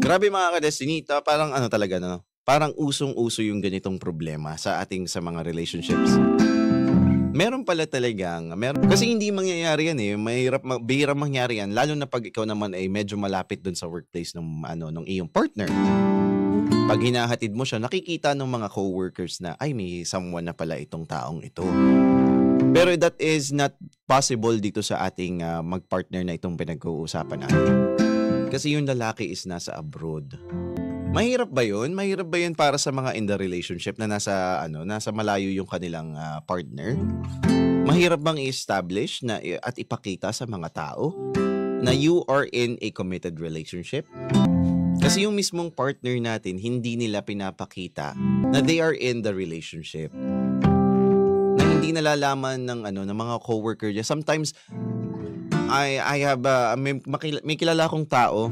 Grabe mga ka-Destiny, parang ano talaga 'no, parang usong-uso yung ganitong problema sa mga relationships. Meron pala talagang kasi hindi mangyayari yan, bihirang mangyari yan lalo na 'pag ikaw naman ay medyo malapit dun sa workplace nung iyong partner. 'Pag hinahatid mo siya nakikita ng mga coworkers na, "Ay may someone na pala itong taong ito." Pero that is not possible dito sa ating, mag-partner na itong pinag-uusapan natin. Kasi yung lalaki is nasa abroad. Mahirap ba yun? Mahirap ba yun para sa mga in the relationship na nasa malayo yung kanilang, partner? Mahirap bang i-establish at ipakita sa mga tao na you are in a committed relationship? Kasi yung mismong partner natin hindi nila pinapakita na they are in the relationship. Na hindi nalalaman ng mga coworker niya. Sometimes I have, may kilala akong tao